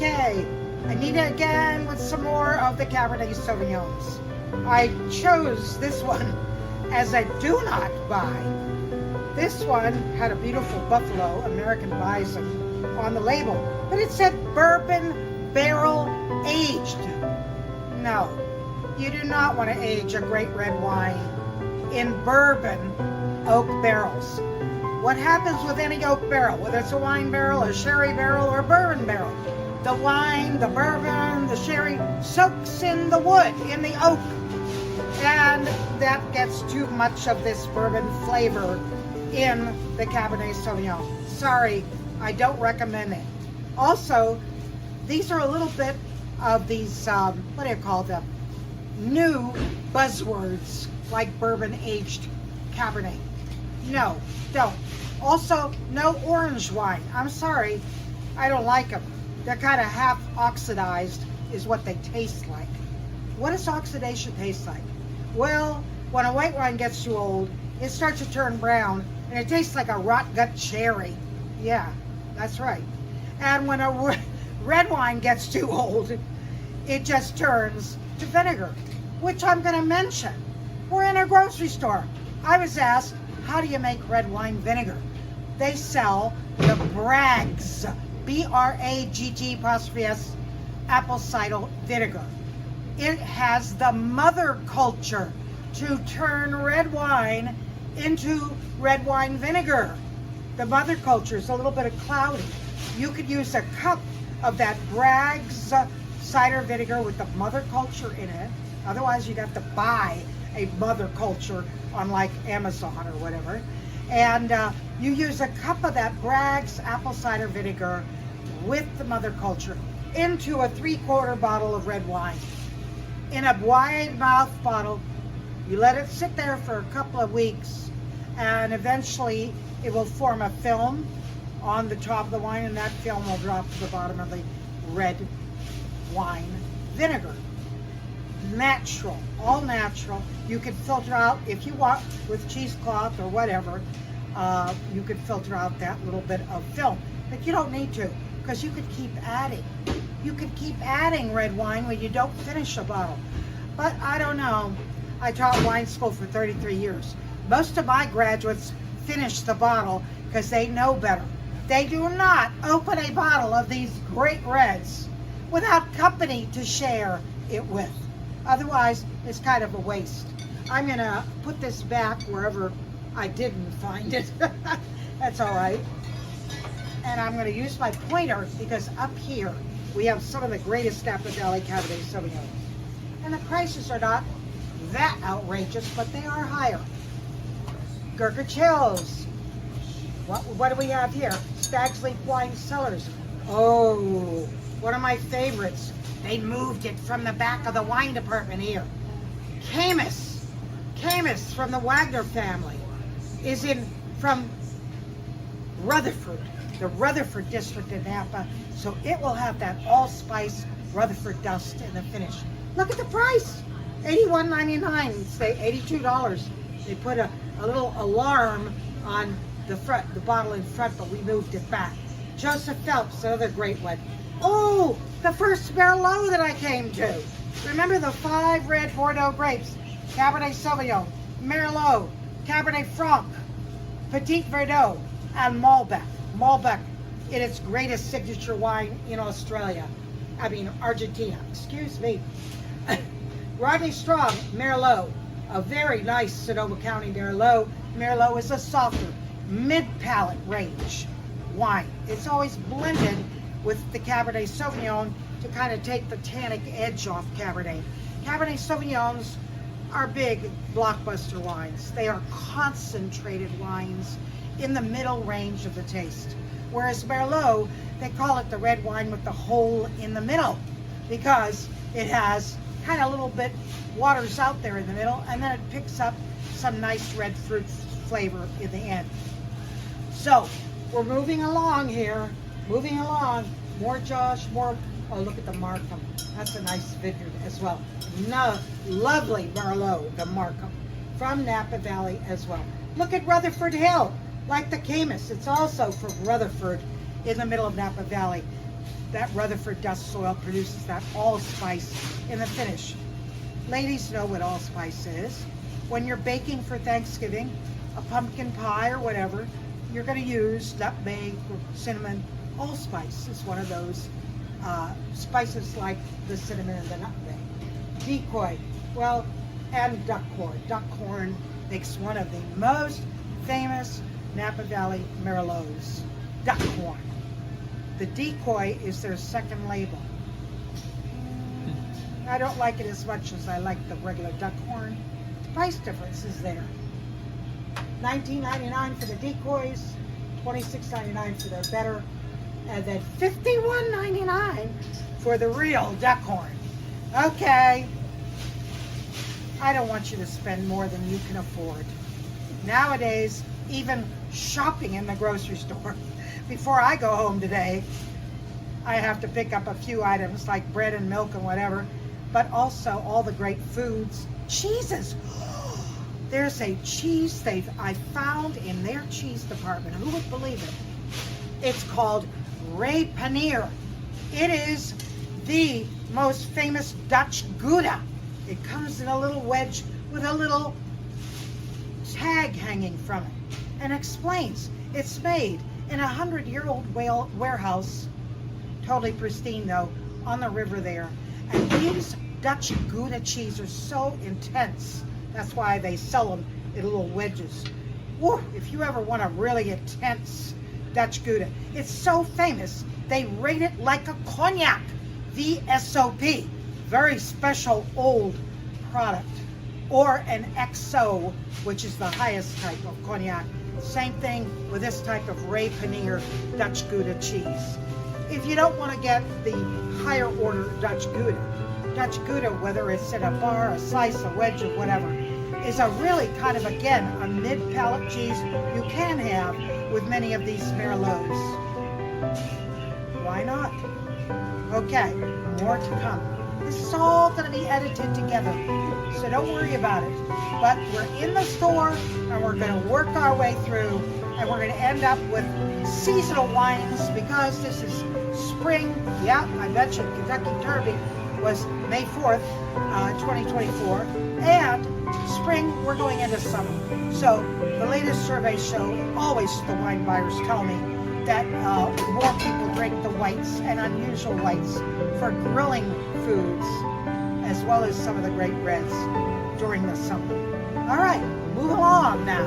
Okay, Anita again with some more of the Cabernet Sauvignons. I chose this one as a do not buy. This one had a beautiful buffalo, American bison, on the label, but it said bourbon barrel aged. No, you do not want to age a great red wine in bourbon oak barrels. What happens with any oak barrel, whether it's a wine barrel, a sherry barrel, or a bourbon barrel? The wine, the bourbon, the sherry soaks in the wood, in the oak, and that gets too much of this bourbon flavor in the Cabernet Sauvignon. Sorry, I don't recommend it. Also, these are a little bit of these, what do you call them? New buzzwords like bourbon aged Cabernet. No, don't. Also, no orange wine. I'm sorry, I don't like them. They're kind of half oxidized is what they taste like. What does oxidation taste like? Well, when a white wine gets too old, it starts to turn brown and it tastes like a rot gut cherry. Yeah, that's right. And when a red wine gets too old, it just turns to vinegar, which I'm going to mention. We're in a grocery store. I was asked, how do you make red wine vinegar? They sell the Bragg's, B-R-A-G-G-S, apple cider vinegar. It has the mother culture to turn red wine into red wine vinegar. The mother culture is a little bit cloudy. You could use a cup of that Bragg's cider vinegar with the mother culture in it. Otherwise, you'd have to buy a mother culture on like Amazon or whatever. And you use a cup of that Bragg's apple cider vinegar with the mother culture into a 3/4 bottle of red wine. In a wide mouth bottle, you let it sit there for a couple of weeks, and eventually it will form a film on the top of the wine, and that film will drop to the bottom of the red wine vinegar. Natural, all natural. You can filter out, if you want, with cheesecloth or whatever, you could filter out that little bit of film. But you don't need to, because you could keep adding. You could keep adding red wine when you don't finish a bottle. But I don't know. I taught wine school for 33 years. Most of my graduates finish the bottle because they know better. They do not open a bottle of these great reds without company to share it with. Otherwise, it's kind of a waste. I'm going to put this back wherever I didn't find it. That's all right. And I'm going to use my pointer because up here we have some of the greatest Napa Valley Cabernet Sauvignon. And the prices are not that outrageous, but they are higher. Gurkha Chills. What do we have here? Stag's Leap Wine Cellars. Oh, one of my favorites. They moved it from the back of the wine department here. Camus from the Wagner family is from Rutherford, the Rutherford district in Napa. So it will have that allspice Rutherford dust in the finish. Look at the price, $81.99. Say $82. They put a little alarm on the front, the bottle in front, but we moved it back. Joseph Phelps, another great one. Oh, the first Merlot that I came to. Remember the 5 red Bordeaux grapes? Cabernet Sauvignon, Merlot, Cabernet Franc, Petit Verdot, and Malbec. Malbec in its greatest signature wine in Argentina, excuse me. Rodney Strong, Merlot, a very nice Sonoma County Merlot. Merlot is a softer, mid-palate range wine. It's always blended with the Cabernet Sauvignon to kind of take the tannic edge off Cabernet. Cabernet Sauvignons are big blockbuster wines. They are concentrated wines in the middle range of the taste. Whereas Merlot, they call it the red wine with the hole in the middle because it has kind of a little bit waters out there in the middle, and then it picks up some nice red fruit flavor in the end. So we're moving along here, more Josh, more, oh, look at the Markham. That's a nice vineyard as well. No, lovely Merlot, the Markham, from Napa Valley as well. Look at Rutherford Hill, like the Camus. It's also from Rutherford in the middle of Napa Valley. that Rutherford dust soil produces that allspice in the finish. Ladies know what allspice is. When you're baking for Thanksgiving, a pumpkin pie or whatever, you're going to use nutmeg or cinnamon. Allspice is one of those spices like the cinnamon and the nutmeg. Decoy, well, and duck corn. Duck corn makes one of the most famous Napa Valley Merlots. Duck corn. The decoy is their second label. I don't like it as much as I like the regular duck corn. The price difference is there. $19.99 for the decoys, $26.99 for their better, and then $51.99 for the real duck corn. Okay. I don't want you to spend more than you can afford. Nowadays, even shopping in the grocery store, before I go home today, I have to pick up a few items like bread and milk and whatever, but also all the great foods. Cheeses. There's a cheese I found in their cheese department. Who would believe it? It's called Ray Paneer. It is the most famous Dutch Gouda. It comes in a little wedge with a little tag hanging from it, and explains it's made in a 100-year-old warehouse, totally pristine though, on the river there. And these Dutch Gouda cheese are so intense. That's why they sell them in little wedges. Woo, if you ever want a really intense Dutch Gouda, it's so famous, they rate it like a cognac, VSOP, very special old product, or an XO, which is the highest type of cognac. Same thing with this type of Ray Paneer Dutch Gouda cheese. If you don't want to get the higher order Dutch Gouda, whether it's in a bar, a slice, a wedge, or whatever, is a really kind of, again, a mid-palate cheese you can have with many of these Merlots. Why not? Okay, more to come. This is all going to be edited together, so don't worry about it. But we're in the store, and we're going to work our way through, and we're going to end up with seasonal wines because this is spring. Yeah, I mentioned Kentucky Derby was May 4th, 2024, and spring, we're going into summer. So the latest surveys show, always the wine buyers tell me, that more people drink the whites and unusual whites for grilling foods, as well as some of the great reds during the summer. All right, move along now.